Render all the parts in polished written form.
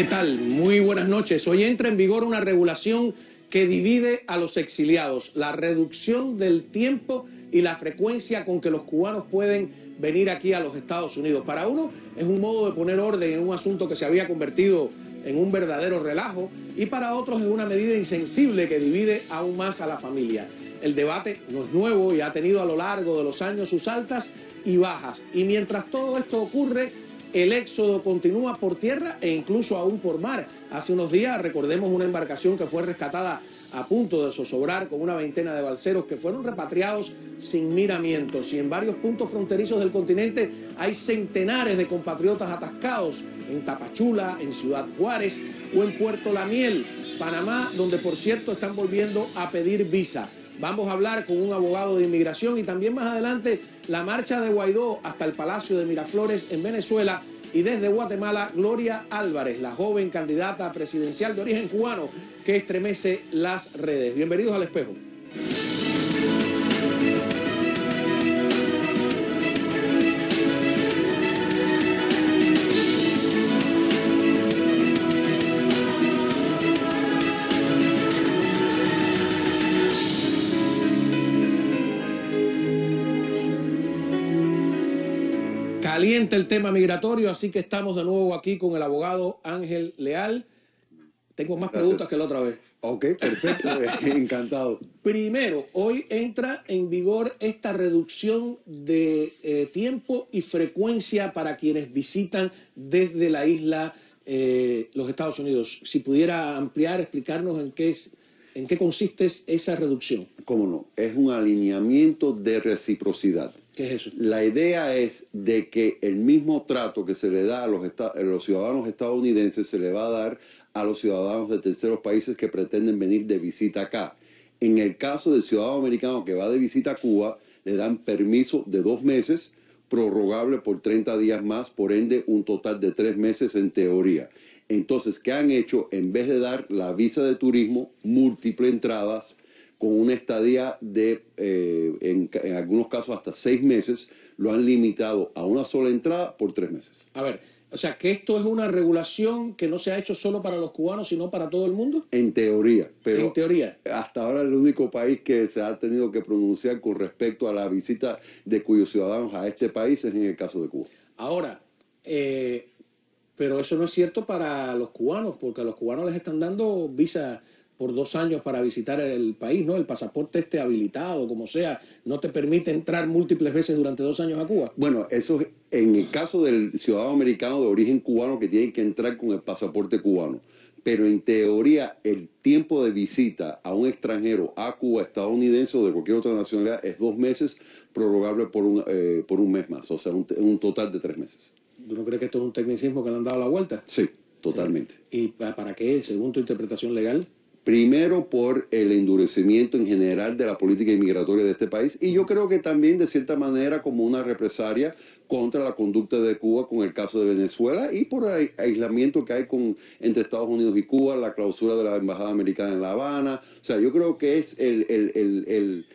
¿Qué tal? Muy buenas noches. Hoy entra en vigor una regulación que divide a los exiliados, la reducción del tiempo y la frecuencia con que los cubanos pueden venir aquí a los Estados Unidos. Para uno es un modo de poner orden en un asunto que se había convertido en un verdadero relajo, y para otros es una medida insensible que divide aún más a la familia. El debate no es nuevo y ha tenido a lo largo de los años sus altas y bajas. Y mientras todo esto ocurre, el éxodo continúa por tierra e incluso aún por mar. Hace unos días, recordemos una embarcación que fue rescatada a punto de zozobrar con una veintena de balseros que fueron repatriados sin miramientos. Y en varios puntos fronterizos del continente hay centenares de compatriotas atascados en Tapachula, en Ciudad Juárez o en Puerto La Miel, Panamá, donde por cierto están volviendo a pedir visa. Vamos a hablar con un abogado de inmigración y también más adelante la marcha de Guaidó hasta el Palacio de Miraflores en Venezuela, y desde Guatemala Gloria Álvarez, la joven candidata presidencial de origen cubano que estremece las redes. Bienvenidos al Espejo. Caliente el tema migratorio, así que estamos de nuevo aquí con el abogado Ángel Leal. Tengo más preguntas que la otra vez. Ok, perfecto, encantado. Primero, hoy entra en vigor esta reducción de tiempo y frecuencia para quienes visitan desde la isla los Estados Unidos. Si pudiera ampliar, explicarnos en qué consiste esa reducción. Cómo no, es un alineamiento de reciprocidad. ¿Qué es eso? La idea es de que el mismo trato que se le da a los ciudadanos estadounidenses se le va a dar a los ciudadanos de terceros países que pretenden venir de visita acá. En el caso del ciudadano americano que va de visita a Cuba, le dan permiso de 2 meses, prorrogable por 30 días más, por ende un total de 3 meses en teoría. Entonces, ¿qué han hecho? En vez de dar la visa de turismo, múltiple entradas, con una estadía de, en algunos casos, hasta 6 meses, lo han limitado a una sola entrada por 3 meses. A ver, o sea, que esto es una regulación que no se ha hecho solo para los cubanos, sino para todo el mundo. En teoría, pero en teoría. Hasta ahora el único país que se ha tenido que pronunciar con respecto a la visita de cuyos ciudadanos a este país es en el caso de Cuba. Ahora, pero eso no es cierto para los cubanos, porque a los cubanos les están dando visa por 2 años para visitar el país, ¿no? El pasaporte habilitado, como sea, no te permite entrar múltiples veces durante 2 años a Cuba. Bueno, eso es en el caso del ciudadano americano de origen cubano que tiene que entrar con el pasaporte cubano. Pero en teoría el tiempo de visita a un extranjero a Cuba, estadounidense o de cualquier otra nacionalidad, es 2 meses, prorrogable por un mes más, o sea, un total de 3 meses. ¿Tú no crees que esto es un tecnicismo que le han dado la vuelta? Sí, totalmente. ¿Y para qué, según tu interpretación legal? Primero, por el endurecimiento en general de la política inmigratoria de este país, y yo creo que también de cierta manera como una represalia contra la conducta de Cuba con el caso de Venezuela y por el aislamiento que hay entre Estados Unidos y Cuba, la clausura de la embajada americana en La Habana. O sea, yo creo que es el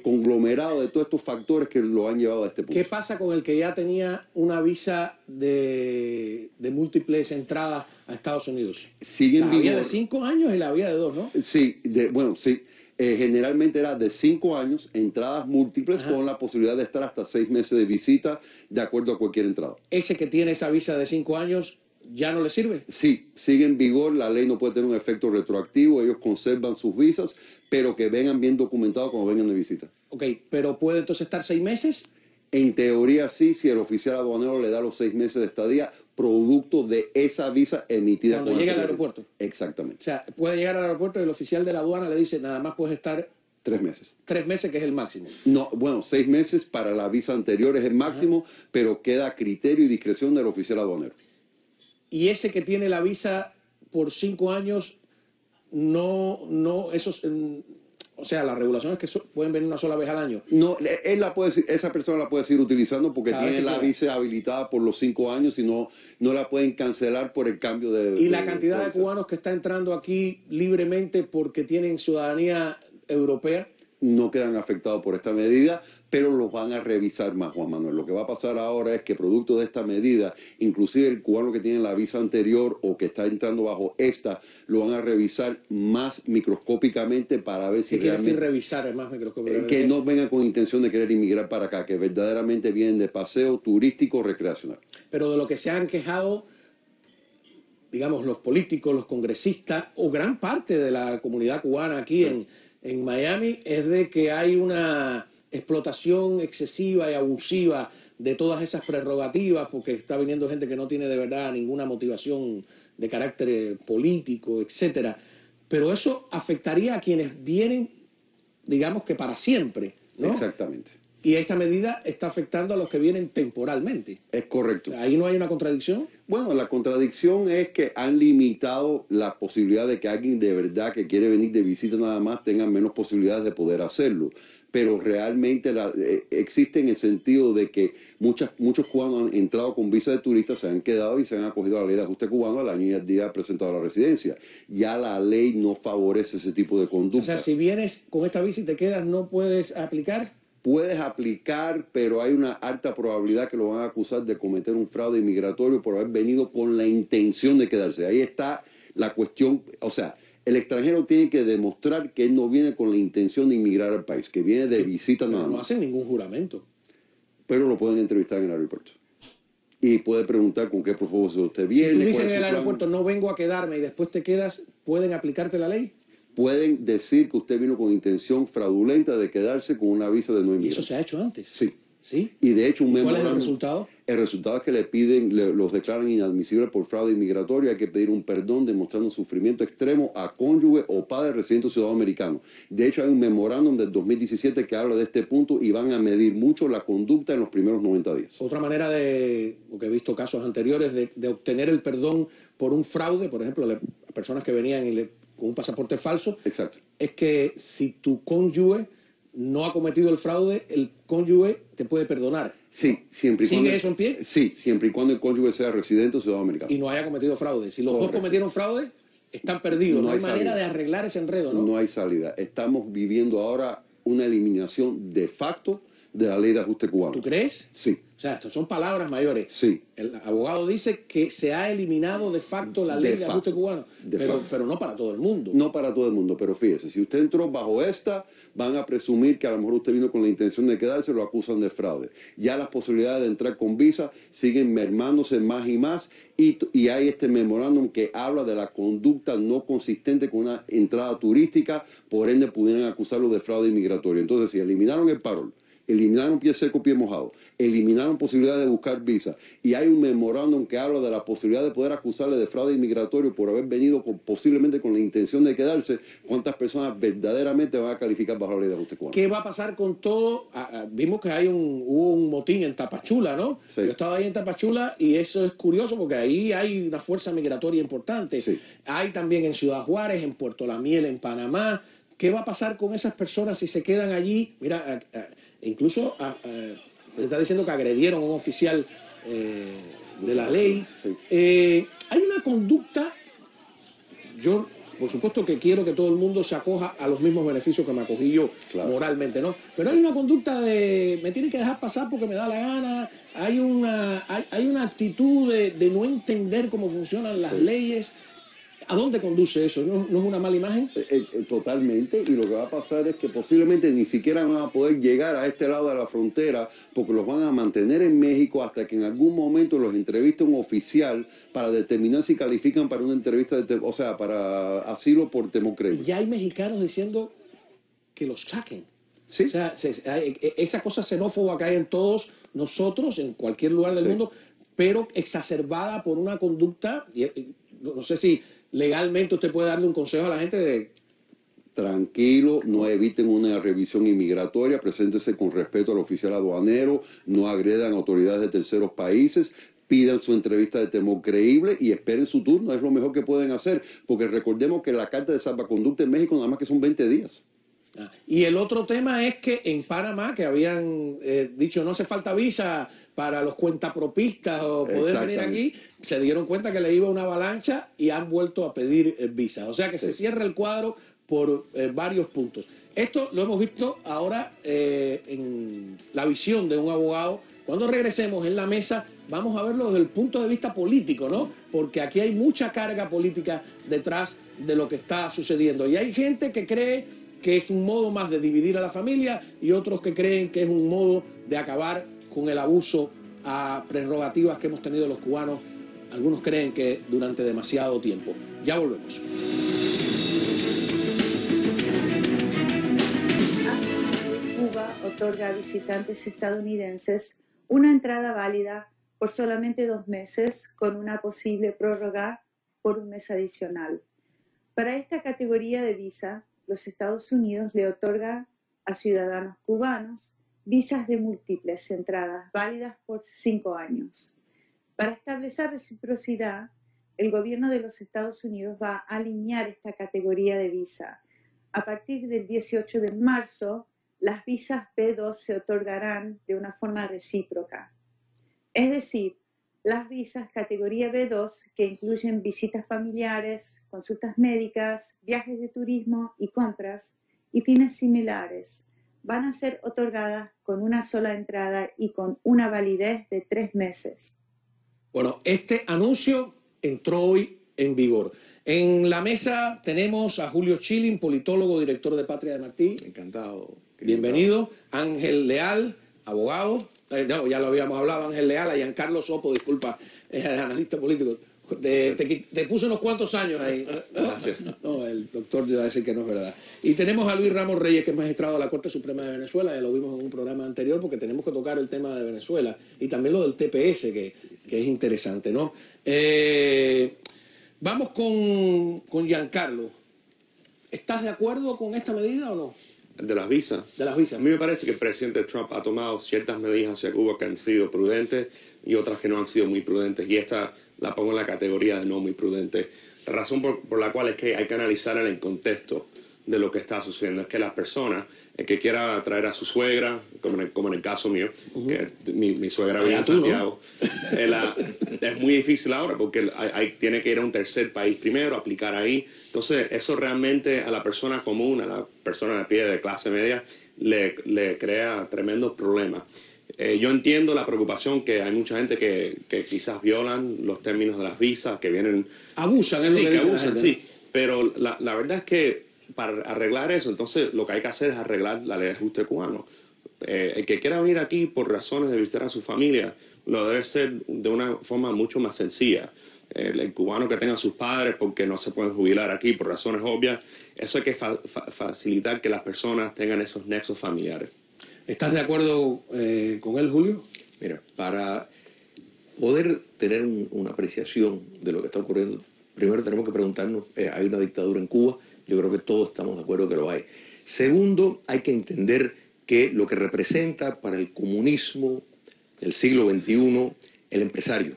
conglomerado de todos estos factores que lo han llevado a este punto. ¿Qué pasa con el que ya tenía una visa de múltiples entradas a Estados Unidos? Siguen la había de 5 años y la había de 2, ¿no? Sí, bueno, sí. Generalmente era de 5 años, entradas múltiples. Ajá. Con la posibilidad de estar hasta 6 meses de visita de acuerdo a cualquier entrada. ¿Ese que tiene esa visa de 5 años ya no le sirve? Sí, sigue en vigor, la ley no puede tener un efecto retroactivo, ellos conservan sus visas, pero que vengan bien documentados cuando vengan de visita. Ok, pero ¿puede entonces estar 6 meses? En teoría sí, si el oficial aduanero le da los 6 meses de estadía, producto de esa visa emitida. Cuando llega al aeropuerto. Exactamente. O sea, puede llegar al aeropuerto y el oficial de la aduana le dice, nada más puedes estar 3 meses. 3 meses, que es el máximo. No, bueno, 6 meses para la visa anterior es el máximo. Ajá. Pero queda a criterio y discreción del oficial aduanero. Y ese que tiene la visa por 5 años, o sea, la regulación es que pueden venir una sola vez al año. No, esa persona la puede seguir utilizando porque tiene la visa habilitada por los 5 años y no la pueden cancelar por el cambio de... ¿Y la cantidad de cubanos que está entrando aquí libremente porque tienen ciudadanía europea? no quedan afectados por esta medida, pero los van a revisar más, Juan Manuel. Lo que va a pasar ahora es que producto de esta medida, inclusive el cubano que tiene la visa anterior o que está entrando bajo esta, lo van a revisar más microscópicamente para ver si ¿Qué quiere decir realmente... revisar más microscópicamente? Que no vengan con intención de querer inmigrar para acá, que verdaderamente vienen de paseo turístico recreacional. Pero de lo que se han quejado, digamos, los políticos, los congresistas o gran parte de la comunidad cubana aquí en Miami es de que hay una explotación excesiva y abusiva de todas esas prerrogativas porque está viniendo gente que no tiene de verdad ninguna motivación de carácter político, etcétera. Pero eso afectaría a quienes vienen, digamos que para siempre, ¿no? Exactamente. Y esta medida está afectando a los que vienen temporalmente. Es correcto. ¿Ahí no hay una contradicción? Bueno, la contradicción es que han limitado la posibilidad de que alguien de verdad que quiere venir de visita nada más tenga menos posibilidades de poder hacerlo. Pero realmente existe en el sentido de que muchos cubanos han entrado con visa de turista, se han quedado y se han acogido a la ley de ajuste cubano al año y al día presentado a la residencia. Ya la ley no favorece ese tipo de conducta. O sea, si vienes con esta visa y te quedas, ¿no puedes aplicar? Puedes aplicar, pero hay una alta probabilidad que lo van a acusar de cometer un fraude inmigratorio por haber venido con la intención de quedarse. Ahí está la cuestión, o sea, el extranjero tiene que demostrar que él no viene con la intención de inmigrar al país, que viene de visita nada más. No hacen ningún juramento. Pero lo pueden entrevistar en el aeropuerto. Y puede preguntar con qué propósito usted viene. Si tú dices en el aeropuerto, no vengo a quedarme y después te quedas, ¿pueden aplicarte la ley? Pueden decir que usted vino con intención fraudulenta de quedarse con una visa de no inmigrante. ¿Y eso se ha hecho antes? Sí. ¿Sí? Y de hecho, ¿Cuál es el resultado? El resultado es que le piden, los declaran inadmisibles por fraude inmigratorio. Hay que pedir un perdón demostrando sufrimiento extremo a cónyuge o padre residente o ciudadano americano. De hecho, hay un memorándum del 2017 que habla de este punto y van a medir mucho la conducta en los primeros 90 días. Otra manera de, porque he visto casos anteriores, de obtener el perdón por un fraude, por ejemplo, a personas que venían con un pasaporte falso. Exacto. Es que si tu cónyuge no ha cometido el fraude, el cónyuge te puede perdonar. Sí, siempre y cuando... ¿Sigue eso en pie? Sí, siempre y cuando el cónyuge sea residente o ciudadano americano. Y no haya cometido fraude. Si los Correcto. dos cometieron fraude, están perdidos. No hay manera salida. de arreglar ese enredo, ¿no? No hay salida. Estamos viviendo ahora una eliminación de facto de la ley de ajuste cubano. ¿Tú crees? Sí. O sea, estas son palabras mayores. Sí. El abogado dice que se ha eliminado de facto la ley de ajuste cubano, pero no para todo el mundo. No para todo el mundo, pero fíjese, si usted entró bajo esta, van a presumir que a lo mejor usted vino con la intención de quedarse, lo acusan de fraude. Ya las posibilidades de entrar con visa siguen mermándose más y más, y hay este memorándum que habla de la conducta no consistente con una entrada turística, por ende pudieran acusarlo de fraude inmigratorio. Entonces, si eliminaron el parol, eliminaron pie seco, pie mojado, eliminaron posibilidad de buscar visa, y hay un memorándum que habla de la posibilidad de poder acusarle de fraude inmigratorio por haber venido posiblemente con la intención de quedarse, ¿cuántas personas verdaderamente van a calificar bajo la ley de ajuste cubano? ¿Qué va a pasar con todo? Vimos que hubo un motín en Tapachula, ¿no? Sí. Yo estaba ahí en Tapachula y eso es curioso porque ahí hay una fuerza migratoria importante. Sí. Hay también en Ciudad Juárez, en Puerto La Miel, en Panamá. ¿Qué va a pasar con esas personas si se quedan allí? Mira, incluso se está diciendo que agredieron a un oficial de la ley. Sí. Hay una conducta, yo por supuesto que quiero que todo el mundo se acoja a los mismos beneficios que me acogí yo, claro, moralmente, ¿no? Pero hay una conducta de me tienen que dejar pasar porque me da la gana, hay una actitud de no entender cómo funcionan las leyes. ¿A dónde conduce eso? ¿No es una mala imagen? Totalmente, y lo que va a pasar es que posiblemente ni siquiera van a poder llegar a este lado de la frontera porque los van a mantener en México hasta que en algún momento los entreviste un oficial para determinar si califican para una entrevista, o sea, para asilo por temor creíble. Ya hay mexicanos diciendo que los saquen. Sí. O sea, esa cosa xenófoba que hay en todos nosotros, en cualquier lugar del mundo, pero exacerbada por una conducta, no sé si legalmente usted puede darle un consejo a la gente de... Tranquilo, no eviten una revisión inmigratoria, preséntese con respeto al oficial aduanero, no agredan autoridades de terceros países, pidan su entrevista de temor creíble y esperen su turno, es lo mejor que pueden hacer, porque recordemos que la carta de salvaconducta en México nada más que son 20 días. Y el otro tema es que en Panamá, que habían dicho no hace falta visa para los cuentapropistas o poder venir aquí, se dieron cuenta que le iba una avalancha y han vuelto a pedir visa. O sea que se cierra el cuadro por varios puntos. Esto lo hemos visto ahora en la visión de un abogado. Cuando regresemos en la mesa vamos a verlo desde el punto de vista político, ¿no? Porque aquí hay mucha carga política detrás de lo que está sucediendo. Y hay gente que cree que es un modo más de dividir a la familia y otros que creen que es un modo de acabar con el abuso a prerrogativas que hemos tenido los cubanos. Algunos creen que durante demasiado tiempo. Ya volvemos. Cuba otorga a visitantes estadounidenses una entrada válida por solamente 2 meses, con una posible prórroga por un mes adicional. Para esta categoría de visa, los Estados Unidos le otorga a ciudadanos cubanos visas de múltiples entradas válidas por 5 años. Para establecer reciprocidad, el gobierno de los Estados Unidos va a alinear esta categoría de visa. A partir del 18 de marzo, las visas B2 se otorgarán de una forma recíproca. Es decir, las visas categoría B2, que incluyen visitas familiares, consultas médicas, viajes de turismo y compras, y fines similares, van a ser otorgadas con una sola entrada y con una validez de 3 meses. Bueno, este anuncio entró hoy en vigor. En la mesa tenemos a Julio Schilling, politólogo, director de Patria de Martí. Encantado. Bienvenido. Ángel Leal, abogado. No, ya lo habíamos hablado, Ángel Leal. A Giancarlo Sopo, disculpa, es el analista político. Te puso unos cuantos años ahí. Gracias. No, el doctor iba a decir que no es verdad. Y tenemos a Luis Ramos Reyes, que es magistrado de la Corte Suprema de Venezuela. Ya lo vimos en un programa anterior porque tenemos que tocar el tema de Venezuela. Y también lo del TPS, que es interesante, ¿no? Vamos con Giancarlo. ¿Estás de acuerdo con esta medida o no? De las visas. De las visas. A mí me parece que el presidente Trump ha tomado ciertas medidas hacia Cuba que han sido prudentes y otras que no han sido muy prudentes. Y esta la pongo en la categoría de no muy prudente. La razón por la cual es que hay que analizar en el contexto de lo que está sucediendo es que las personas, el que quiera traer a su suegra, como en el caso mío, que mi suegra vive en Santiago, ¿no? Es muy difícil ahora porque tiene que ir a un tercer país primero, aplicar ahí. Entonces, eso realmente a la persona común, a la persona de pie de clase media, le crea tremendos problemas. Yo entiendo la preocupación que hay mucha gente que quizás violan los términos de las visas, que vienen... Abusan, es sí, lo que abusan, sí. Pero la verdad es que para arreglar eso, entonces lo que hay que hacer es arreglar la ley de ajuste cubano. El que quiera venir aquí por razones de visitar a su familia, lo debe ser de una forma mucho más sencilla. El cubano que tenga a sus padres porque no se pueden jubilar aquí por razones obvias, eso hay que facilitar que las personas tengan esos nexos familiares. ¿Estás de acuerdo con él, Julio? Mira, para poder tener una apreciación de lo que está ocurriendo, primero tenemos que preguntarnos, ¿hay una dictadura en Cuba? Yo creo que todos estamos de acuerdo que lo hay. Segundo, hay que entender que lo que representa para el comunismo del siglo XXI el empresario.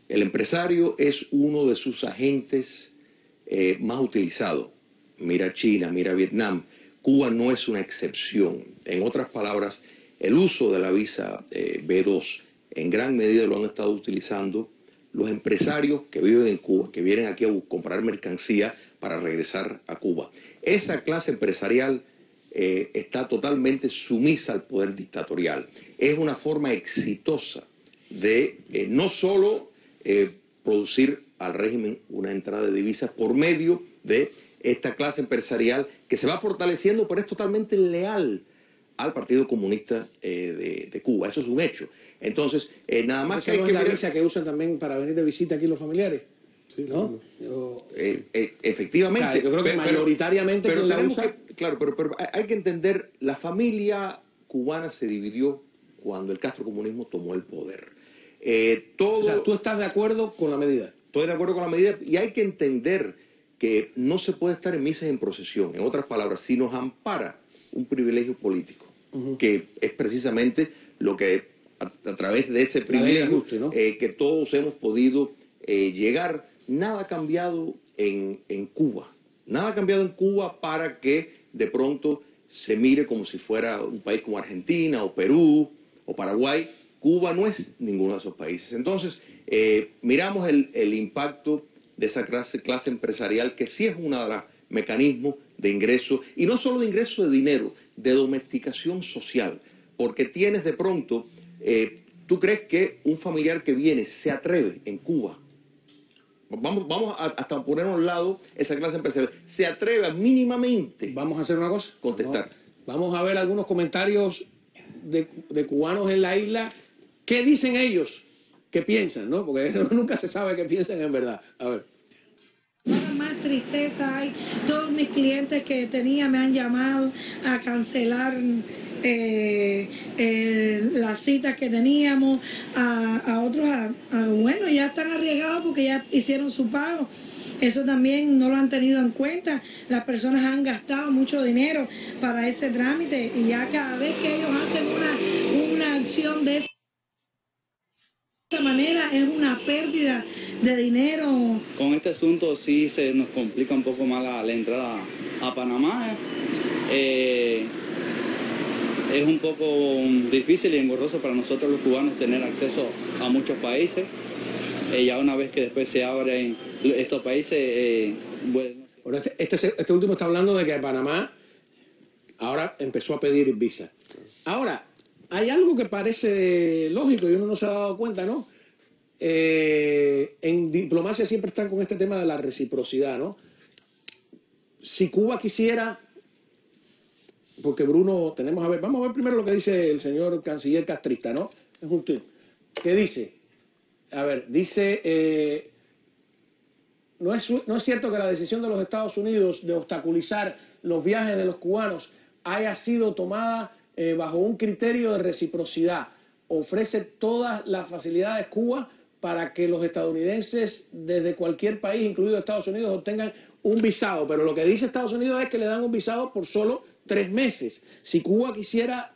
El empresario es uno de sus agentes más utilizados. Mira China, mira Vietnam. Cuba no es una excepción. En otras palabras, el uso de la visa B2 en gran medida lo han estado utilizando los empresarios que viven en Cuba, que vienen aquí a comprar mercancía para regresar a Cuba. Esa clase empresarial está totalmente sumisa al poder dictatorial. Es una forma exitosa de no solo producir al régimen una entrada de divisas por medio de esta clase empresarial que se va fortaleciendo, pero es totalmente leal al Partido Comunista de Cuba. Eso es un hecho. Entonces, nada más que hay que la visa que usan también para venir de visita aquí los familiares. Sí, ¿no? Efectivamente. Yo creo que mayoritariamente pero la usa. Claro, pero hay que entender, la familia cubana se dividió cuando el castrocomunismo tomó el poder. O sea, ¿tú estás de acuerdo con la medida? Estoy de acuerdo con la medida y hay que entender que no se puede estar en misas en procesión. En otras palabras, si nos ampara un privilegio político, que es precisamente lo que a través de ese privilegio ajuste, ¿no? Que todos hemos podido llegar, nada ha cambiado en Cuba. Nada ha cambiado en Cuba para que de pronto se mire como si fuera un país como Argentina o Perú o Paraguay. Cuba no es ninguno de esos países. Entonces, miramos el impacto de esa clase empresarial que sí es uno de los mecanismos de ingreso, y no solo de ingreso de dinero, de domesticación social, porque tienes de pronto, ¿tú crees que un familiar que viene se atreve en Cuba? Vamos hasta poner a un lado esa clase empresarial. ¿Se atreve a mínimamente? Vamos a hacer una cosa. Contestar. Vamos a ver algunos comentarios de cubanos en la isla. ¿Qué dicen ellos? ¿Qué piensan? ¿No? Porque nunca se sabe qué piensan en verdad. A ver. Más tristeza hay. Todos mis clientes que tenía me han llamado a cancelar las citas que teníamos, a otros, bueno, ya están arriesgados porque ya hicieron su pago. Eso también no lo han tenido en cuenta. Las personas han gastado mucho dinero para ese trámite y ya cada vez que ellos hacen una acción de esa manera es una pérdida de dinero. Con este asunto sí se nos complica un poco más la entrada a Panamá. Es un poco difícil y engorroso para nosotros los cubanos tener acceso a muchos países. Ya una vez que después se abren estos países, bueno. Bueno, este último está hablando de que Panamá ahora empezó a pedir visa. Ahora, hay algo que parece lógico y uno no se ha dado cuenta, ¿no? En diplomacia siempre están con este tema de la reciprocidad, ¿no? Si Cuba quisiera, porque Bruno, vamos a ver primero lo que dice el señor canciller castrista, ¿no? Es un tuit. ¿Qué dice? A ver, dice, no es cierto que la decisión de los Estados Unidos de obstaculizar los viajes de los cubanos haya sido tomada bajo un criterio de reciprocidad. Ofrece todas las facilidades Cuba para que los estadounidenses desde cualquier país, incluido Estados Unidos, obtengan un visado. Pero lo que dice Estados Unidos es que le dan un visado por solo 3 meses. Si Cuba quisiera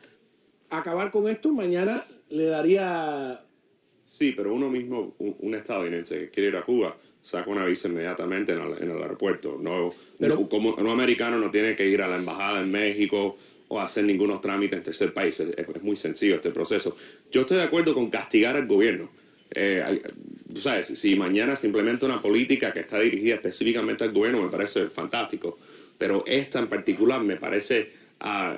acabar con esto, mañana le daría... Sí, pero uno mismo, un estadounidense que quiere ir a Cuba, saca una visa inmediatamente en el aeropuerto. Como un americano no tiene que ir a la embajada en México o hacer ningunos trámites en tercer país. Es muy sencillo este proceso. Yo estoy de acuerdo con castigar al gobierno. Tú sabes, si mañana se implementa una política que está dirigida específicamente al gobierno, me parece fantástico. Pero esta en particular me parece...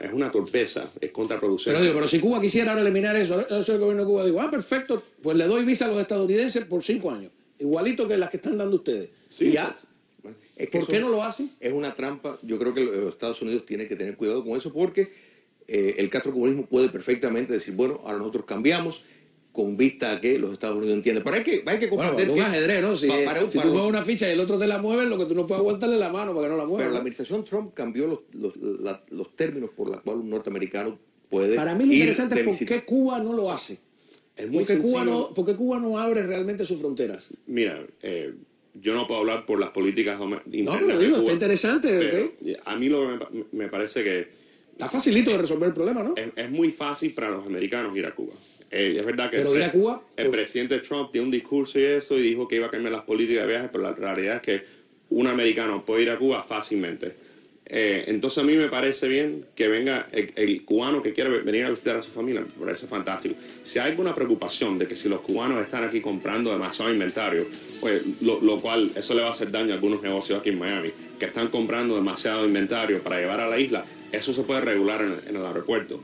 es una torpeza, es contraproducente. Pero si Cuba quisiera ahora eliminar eso el gobierno de Cuba digo, perfecto, pues le doy visa a los estadounidenses por 5 años, igualito que las que están dando ustedes. Sí, y ya, bueno, ¿por qué no lo hacen? Es una trampa. Yo creo que los Estados Unidos tienen que tener cuidado con eso porque el castrocomunismo puede perfectamente decir, bueno, ahora nosotros cambiamos con vista a que los Estados Unidos entienden. Pero hay que comprender un ajedrez, ¿no? Si tú mueves una ficha y el otro te la mueve, lo que tú no puedes aguantarle la mano para que no la mueva. Pero ¿no? la administración Trump cambió los términos por los cuales un norteamericano puede Para mí lo interesante es por qué Cuba no lo hace. Es muy sencillo. ¿Por qué Cuba no abre realmente sus fronteras? Mira, yo no puedo hablar por las políticas internas. No, pero digo, de Cuba, está interesante. A mí lo que me parece que... Está facilito de resolver el problema, ¿no? Es muy fácil para los americanos ir a Cuba. Es verdad que pero ir a Cuba, el presidente Trump dio un discurso y eso y dijo que iba a cambiar las políticas de viajes, pero la realidad es que un americano puede ir a Cuba fácilmente. Entonces a mí me parece bien que venga el cubano que quiere venir a visitar a su familia, me parece fantástico. Si hay alguna preocupación de que si los cubanos están aquí comprando demasiado inventario, pues lo cual eso le va a hacer daño a algunos negocios aquí en Miami, que están comprando demasiado inventario para llevar a la isla, eso se puede regular en el aeropuerto.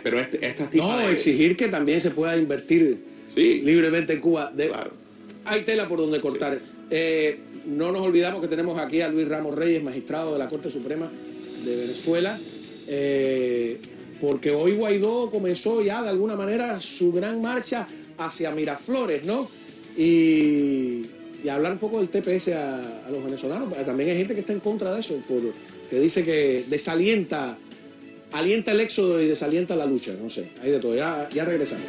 Pero exigir que también se pueda invertir libremente en Cuba. Claro. Hay tela por donde cortar. Sí. No nos olvidamos que tenemos aquí a Luis Ramos Reyes, magistrado de la Corte Suprema de Venezuela, porque hoy Guaidó comenzó ya de alguna manera su gran marcha hacia Miraflores, ¿no? Y hablar un poco del TPS a los venezolanos. También hay gente que está en contra de eso, que dice que alienta el éxodo y desalienta la lucha, no sé, hay de todo. Ya regresamos.